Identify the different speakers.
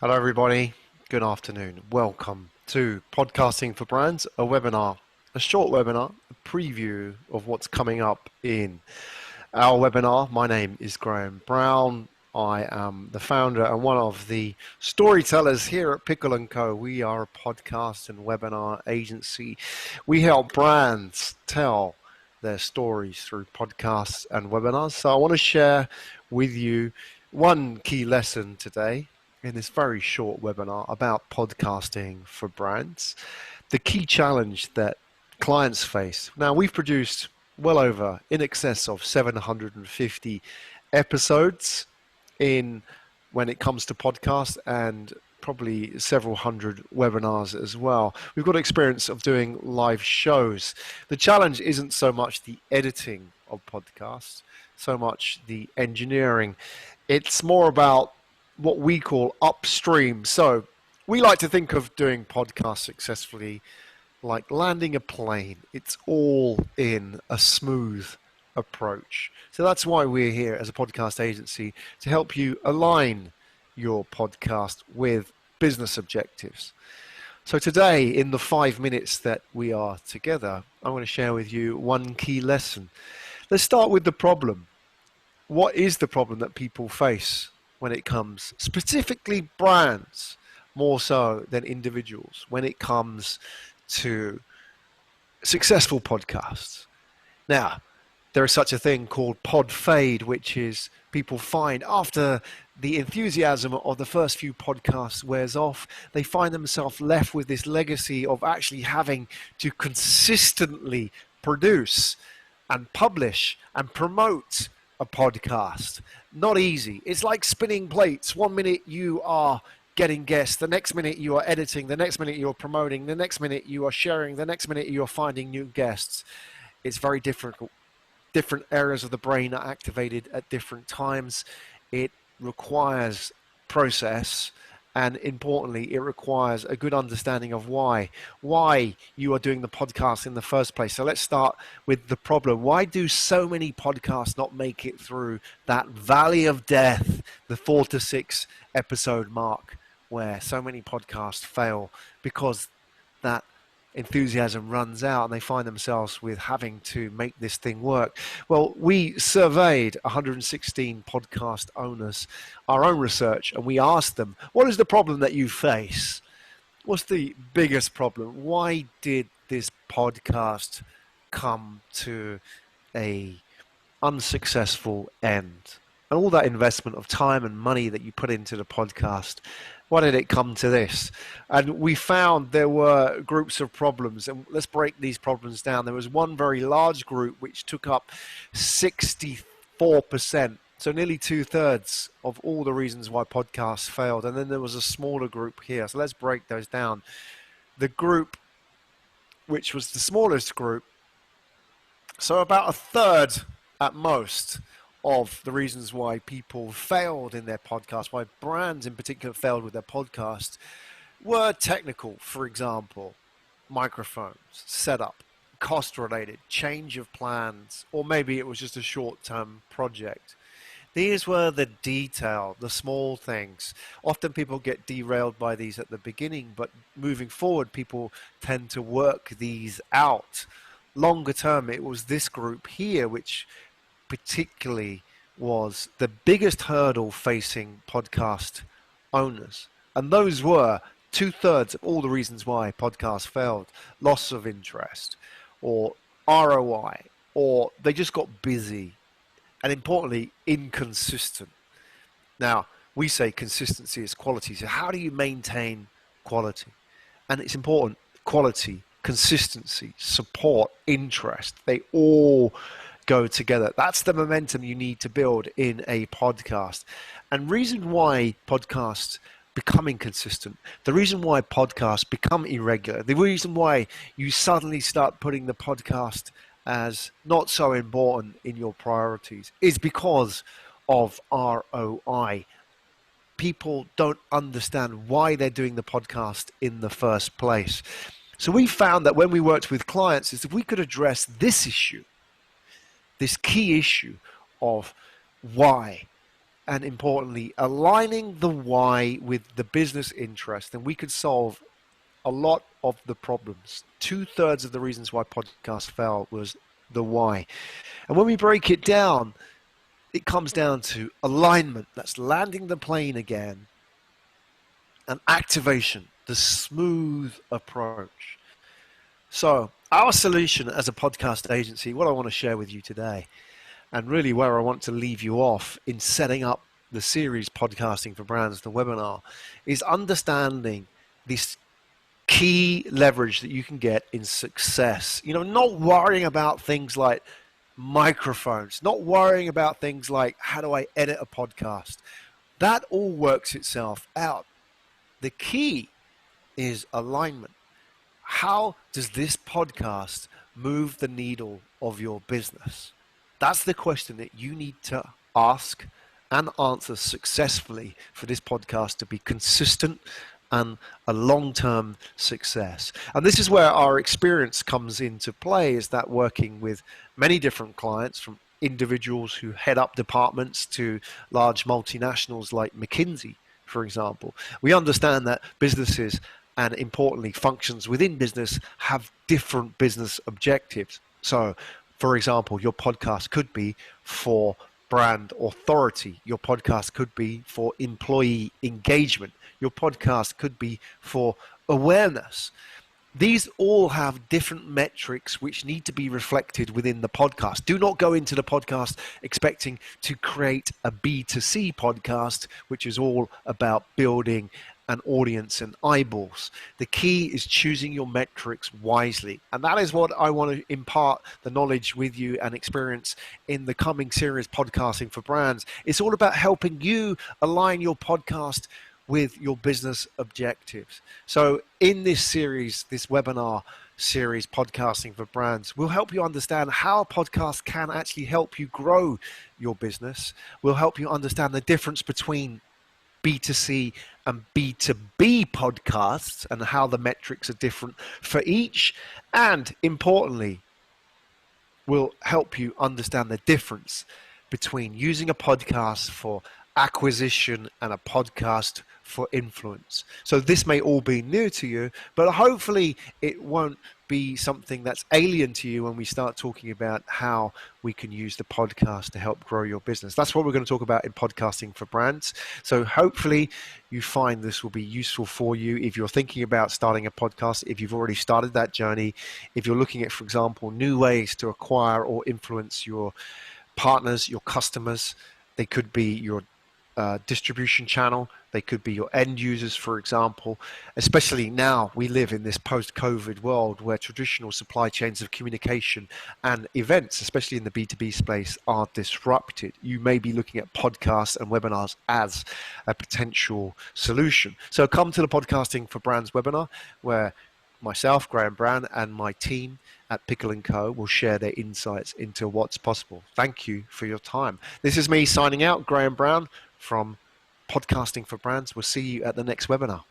Speaker 1: Hello, everybody. Good afternoon. Welcome to Podcasting for Brands, a webinar, a short webinar, a preview of what's coming up in our webinar. My name is Graham Brown. I am the founder and one of the storytellers here at Pickle & Co. We are a podcast and webinar agency. We help brands tell their stories through podcasts and webinars. So I want to share with you one key lesson today in this very short webinar about podcasting for brands. The key challenge that clients face. Now, we've produced well over in excess of 750 episodes in when it comes to podcasts, and probably several hundred webinars as well. We've got experience of doing live shows. The challenge isn't so much the editing of podcasts, so much the engineering. It's more about what we call upstream. So we like to think of doing podcasts successfully like landing a plane. It's all in a smooth approach. So that's why we're here as a podcast agency, to help you align your podcast with business objectives. So today, in the 5 minutes that we are together, I want to share with you one key lesson. Let's start with the problem. What is the problem that people face when it comes, specifically brands, more so than individuals, when it comes to successful podcasts? Now, there is such a thing called pod fade, which is people find after the enthusiasm of the first few podcasts wears off, they find themselves left with this legacy of actually having to consistently produce and publish and promote a podcast. Not easy. It's like spinning plates. 1 minute you are getting guests, the next minute you are editing, the next minute you're promoting, the next minute you are sharing, the next minute you're finding new guests. It's very difficult. Different areas of the brain are activated at different times. It requires process, and importantly, it requires a good understanding of why you are doing the podcast in the first place. So let's start with the problem. Why do so many podcasts not make it through that valley of death, the 4 to 6 episode mark, where so many podcasts fail? Because that enthusiasm runs out and they find themselves with having to make this thing work. Well, we surveyed 116 podcast owners, our own research, and we asked them, what is the problem that you face? What's the biggest problem? Why did this podcast come to a unsuccessful end? And all that investment of time and money that you put into the podcast, why did it come to this? And we found there were groups of problems, and let's break these problems down. There was one very large group which took up 64%, so nearly 2/3 of all the reasons why podcasts failed. And then there was a smaller group here. So let's break those down. The group which was the smallest group, so about 1/3 at most of the reasons why people failed in their podcast, why brands in particular failed with their podcast, were technical. For example, microphones, setup, cost related, change of plans, or maybe it was just a short-term project. These were the detail, the small things. Often people get derailed by these at the beginning, but moving forward, people tend to work these out. Longer term, it was this group here which particularly was the biggest hurdle facing podcast owners. And those were 2/3 of all the reasons why podcasts failed. Loss of interest, or ROI, or they just got busy, and importantly, inconsistent. Now, we say consistency is quality. So how do you maintain quality? And it's important: quality, consistency, support, interest. They all go together. That's the momentum you need to build in a podcast. And reason why podcasts become inconsistent, the reason why podcasts become irregular, the reason why you suddenly start putting the podcast as not so important in your priorities, is because of ROI. People don't understand why they're doing the podcast in the first place. So we found that when we worked with clients, is if we could address this issue, this key issue of why and importantly, aligning the why with the business interest, then we could solve a lot of the problems. 2/3 of the reasons why podcasts fail was the why. And when we break it down, it comes down to alignment. That's landing the plane again, and activation, the smooth approach. So, our solution as a podcast agency, what I want to share with you today, and really where I want to leave you off in setting up the series Podcasting for Brands, the webinar, is understanding this key leverage that you can get in success. Not worrying about things like microphones, not worrying about things like how do I edit a podcast. That all works itself out. The key is alignment. How does this podcast move the needle of your business? That's the question that you need to ask and answer successfully for this podcast to be consistent and a long-term success. And this is where our experience comes into play, is that working with many different clients, from individuals who head up departments to large multinationals like McKinsey, for example. We understand that businesses, and importantly functions within business, have different business objectives. So, for example, your podcast could be for brand authority. Your podcast could be for employee engagement. Your podcast could be for awareness. These all have different metrics which need to be reflected within the podcast. Do not go into the podcast expecting to create a B2C podcast, which is all about building an audience and eyeballs. The key is choosing your metrics wisely. And that is what I want to impart the knowledge with you and experience in the coming series, Podcasting for Brands. It's all about helping you align your podcast with your business objectives. So in this series, this webinar series, Podcasting for Brands, we'll help you understand how podcasts can actually help you grow your business. We'll help you understand the difference between B2C and B2B podcasts and how the metrics are different for each. And importantly, we'll help you understand the difference between using a podcast for acquisition and a podcast for influence. So this may all be new to you, but hopefully it won't be something that's alien to you when we start talking about how we can use the podcast to help grow your business. That's what we're going to talk about in Podcasting for Brands. So hopefully you find this will be useful for you if you're thinking about starting a podcast, if you've already started that journey, if you're looking at, for example, new ways to acquire or influence your partners, your customers. They could be your distribution channel. They could be your end users, for example. Especially now we live in this post-COVID world where traditional supply chains of communication and events, especially in the B2B space, are disrupted. You may be looking at podcasts and webinars as a potential solution. So come to the Podcasting for Brands webinar, where myself, Graham Brown, and my team at Pickle & Co. will share their insights into what's possible. Thank you for your time. This is me signing out, Graham Brown, from Podcasting for Brands. We'll see you at the next webinar.